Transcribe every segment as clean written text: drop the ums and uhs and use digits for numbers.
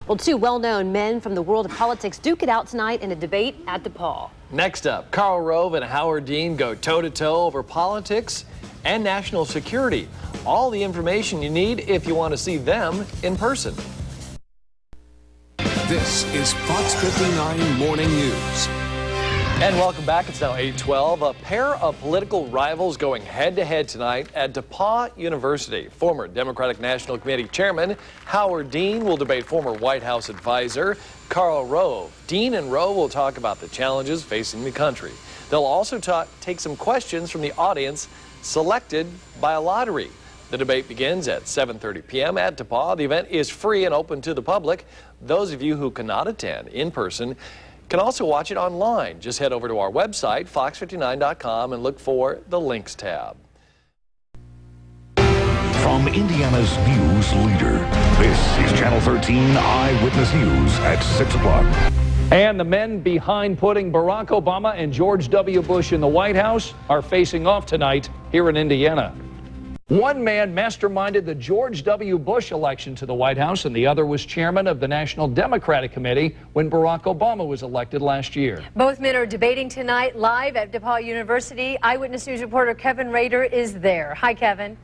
Well, two well-known men from the world of politics duke it out tonight in a debate at DePauw. Next up, Karl Rove and Howard Dean go toe-to-toe over politics and national security. All the information you need if you want to see them in person. This is Fox 59 Morning News. And welcome back. It's now 8:12. A pair of political rivals going head-to-head tonight at DePauw University. Former Democratic National Committee Chairman Howard Dean will debate former White House advisor Karl Rove. Dean and Rove will talk about the challenges facing the country. They'll also take some questions from the audience selected by a lottery. The debate begins at 7:30 p.m. at DePauw. The event is free and open to the public. Those of you who cannot attend in person can also watch it online. Just head over to our website, fox59.com, and look for the links tab. From Indiana's news leader, this is Channel 13 Eyewitness News at 6 o'clock. And the men behind putting Barack Obama and George W. Bush in the White House are facing off tonight here in Indiana. One man masterminded the George W. Bush election to the White House, and the other was chairman of the National Democratic Committee when Barack Obama was elected last year. Both men are debating tonight live at DePauw University. Eyewitness News reporter Kevin Rader is there. Hi, Kevin.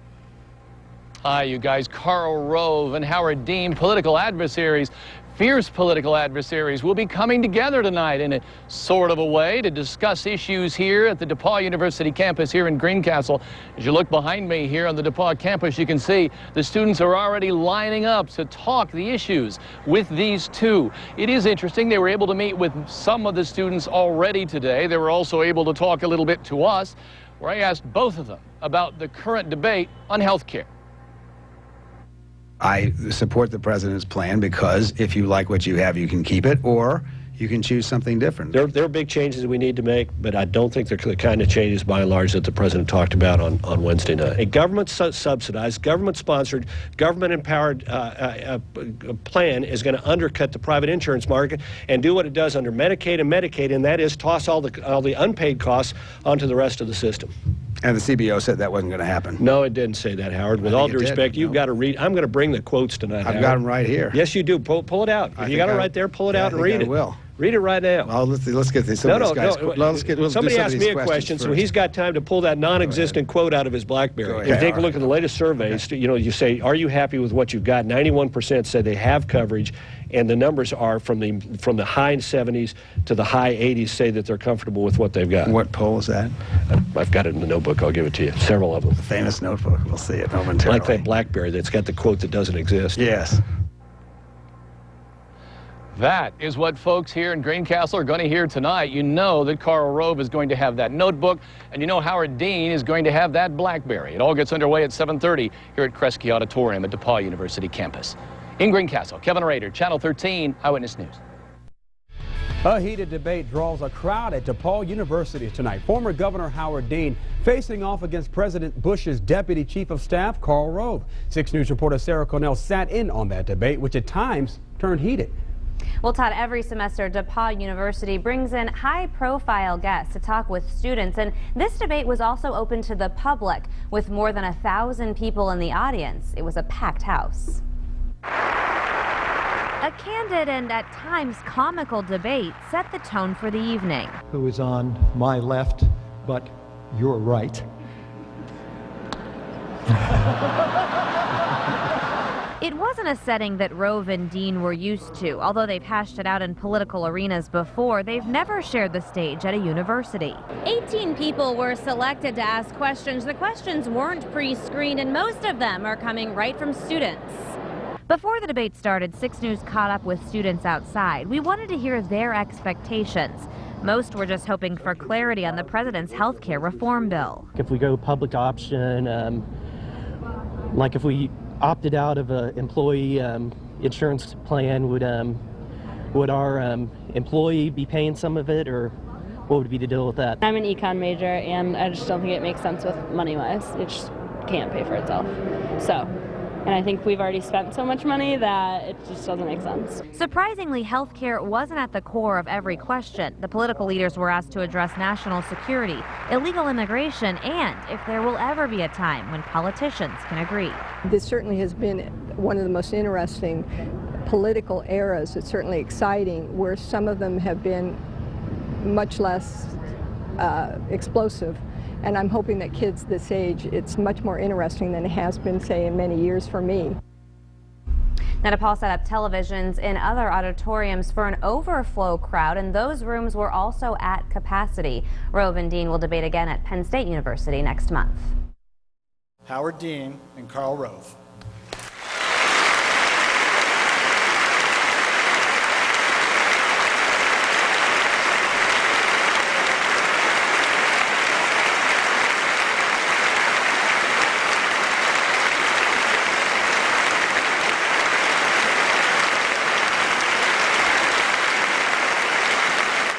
Hi, you guys. Karl Rove and Howard Dean, political adversaries. Fierce political adversaries will be coming together tonight in a sort of a way to discuss issues here at the DePauw University campus here in Greencastle. As you look behind me here on the DePauw campus, you can see the students are already lining up to talk the issues with these two. It is interesting. They were able to meet with some of the students already today. They were also able to talk a little bit to us, where I asked both of them about the current debate on health care. I support the president's plan because if you like what you have, you can keep it, or you can choose something different. There are big changes that we need to make, but I don't think they're the kind of changes, by and large, that the president talked about on Wednesday night. A government-subsidized, government-sponsored, government-empowered plan is going to undercut the private insurance market and do what it does under Medicaid and Medicaid, and that is toss all the unpaid costs onto the rest of the system. And the CBO said that wasn't going to happen. No, it didn't say that, Howard. With all due respect, you've got to read. I'm going to bring the quotes tonight, I've Howard. got them right here. Yes, you do. Pull it out. If you got it right there, pull it out and read it. I will. Read it right now. Well, let's get these. Somebody asked me a question, so he's got time to pull that non-existent quote out of his BlackBerry. If you take a look at the latest surveys, you say, are you happy with what you've got? 91% say they have coverage, and the numbers are from the high 70s to the high 80s say that they're comfortable with what they've got. What poll is that? I've got it in the notebook. I'll give it to you. Several of them. The famous notebook. We'll see it momentarily. Like that BlackBerry that's got the quote that doesn't exist. Yes. That is what folks here in Greencastle are going to hear tonight. You know that Karl Rove is going to have that notebook, and you know Howard Dean is going to have that BlackBerry. It all gets underway at 7:30 here at Kresge Auditorium at DePauw University campus. In Greencastle, Kevin Rader, Channel 13 Eyewitness News. A heated debate draws a crowd at DePauw University tonight. Former Governor Howard Dean facing off against President Bush's Deputy Chief of Staff, Karl Rove. 6 News reporter Sarah Cornell sat in on that debate, which at times turned heated. Well, Todd, every semester DePauw University brings in high-profile guests to talk with students, and this debate was also open to the public with more than 1,000 people in the audience. It was a packed house. A candid and at times comical debate set the tone for the evening. Who is on my left, but your right. It wasn't a setting that Rove and Dean were used to. Although they've hashed it out in political arenas before, they've never shared the stage at a university. 18 people were selected to ask questions. The questions weren't pre-screened, and most of them are coming right from students. Before the debate started, 6 News caught up with students outside. We wanted to hear their expectations. Most were just hoping for clarity on the president's health care reform bill. If we go public option, like if we opted out of an employee insurance plan, would our employee be paying some of it, or what would be the deal with that? I'm an econ major, and I just don't think it makes sense with money-wise. It just can't pay for itself. And I think we've already spent so much money that it just doesn't make sense. Surprisingly, health care wasn't at the core of every question. The political leaders were asked to address national security, illegal immigration, and if there will ever be a time when politicians can agree. This certainly has been one of the most interesting political eras, it's certainly exciting, where some of them have been much less explosive. And I'm hoping that kids this age, it's much more interesting than it has been, say, in many years for me. Now, DePauw set up televisions in other auditoriums for an overflow crowd, and those rooms were also at capacity. Rove and Dean will debate again at Penn State University next month. Howard Dean and Karl Rove.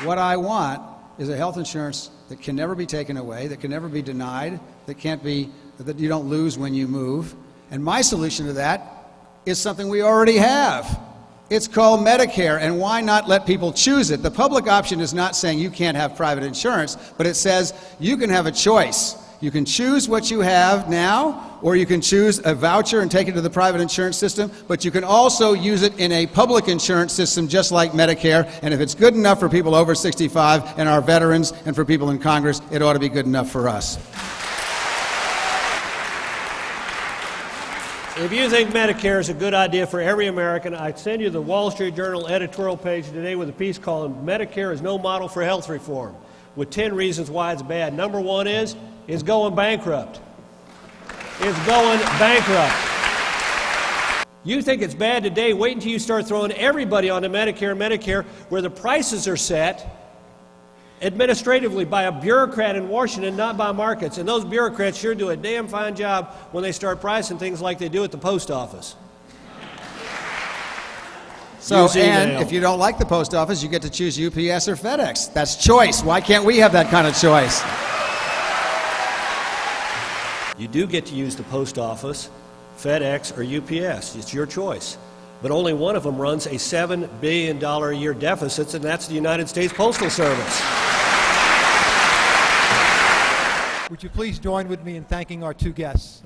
What I want is a health insurance that can never be taken away, that can never be denied, that you don't lose when you move. And my solution to that is something we already have. It's called Medicare, and why not let people choose it? The public option is not saying you can't have private insurance, but it says you can have a choice. You can choose what you have now, or you can choose a voucher and take it to the private insurance system, but you can also use it in a public insurance system just like Medicare, and if it's good enough for people over 65 and our veterans and for people in Congress, it ought to be good enough for us. If you think Medicare is a good idea for every American, I'd send you the Wall Street Journal editorial page today with a piece called Medicare is no model for health reform, with 10 reasons why it's bad. Number one is it's going bankrupt. It's going bankrupt. You think it's bad today, wait until you start throwing everybody onto Medicare, where the prices are set administratively by a bureaucrat in Washington, not by markets. And those bureaucrats sure do a damn fine job when they start pricing things like they do at the post office. So, and if you don't like the post office, you get to choose UPS or FedEx. That's choice. Why can't we have that kind of choice? You do get to use the post office, FedEx, or UPS. It's your choice. But only one of them runs a $7 billion a year deficit, and that's the United States Postal Service. Would you please join with me in thanking our two guests?